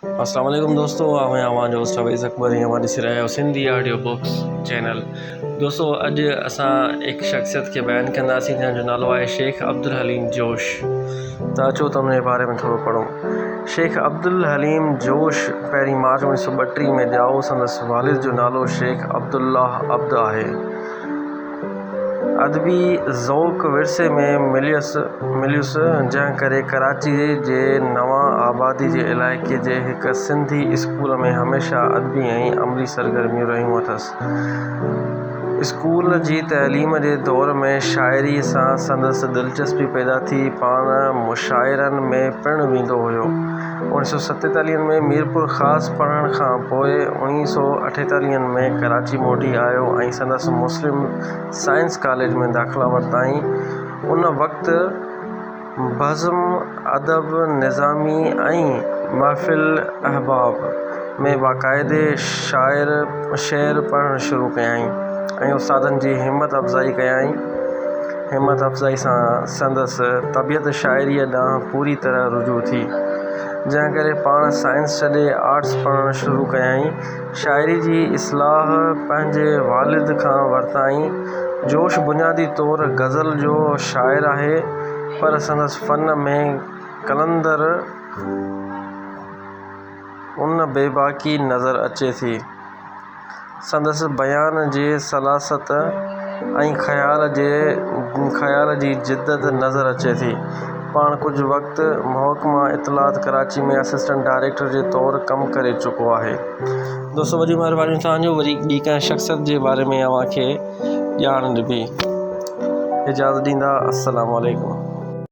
अस्सलाम वालेकुम दोस्तों, मैं आवाज़ होस्ट अवैज़ अकबर हमारी सिराया सिंधी ऑडियो बुक्स चैनल। दोस्तों अॼु असां एक शख्सियत के बयान कंदासीं जंहिंजो नालो आहे शेख अब्दुल हलीम जोश। तो अचो त उनजे बारे में थोरो पढ़ूं। शेख अब्दुल हलीम जोश पहिरीं मार्च 1932 में ॼाओ। संदसि वालिद जो नालो शेख अब्दुल्लाह अब्द आहे। अदबी ज़ौक़ विरसे में मिलियुसि, जंहिं करे कराची जे नवां आबादी जे इलाइक़े जे हिक सिंधी स्कूल में हमेशह अदबी ऐं अमली सरगर्मियूं रहियूं अथसि। स्कूल जी तइलीम जे दौर में शाइरी सां संदसि दिलचस्पी पैदा थी। पाण मुशाइरनि में पिणु वेंदो हुयो। 1947 में मीरपुर ख़ासि पढ़ण खां पोइ 1948 में कराची मोटी आयो ऐं संदसि मुस्लिम साइंस कॉलेज में दाख़िला वरिताईं। उन वक़्तु बज़्म, अदब, निज़ामी ऐं महफ़िल अहबाब में बाक़ाइदे शेर पढ़णु शुरू कयाईं ऐं उस्तादनि जी हिम्मत अफ़ज़ाई सां संदसि तबियत शाइरीअ ॾांहुं पूरी तरह रुजू थी, जंहिं करे पाण साइंस छॾे आर्ट्स पढ़णु शुरू कयाईं। शाइरी जी इस्लाह पंहिंजे वालिद खां वरिताईं। जोश बुनियादी तौरु ग़ज़ल जो शाइरु आहे, पर संदसि फ़न में क़लंदर उन बेबाकी नज़र अचे थी। संदसि बयान जे सलासत ऐं ख़याल जी जिद्दत नज़र अचे थी। पाण कुझु वक़्तु महकमा इत्तलात कराची में असिस्टेंट डायरेक्टर जे तौरु कमु करे चुको आहे। दोस्तों वॾी महिरबानी तव्हांजो। वरी ॿी कंहिं शख़्सियत जे बारे में अव्हांखे ॼाण ॾिबी। इजाज़त ॾींदा। अस्सलामु अलैकुम।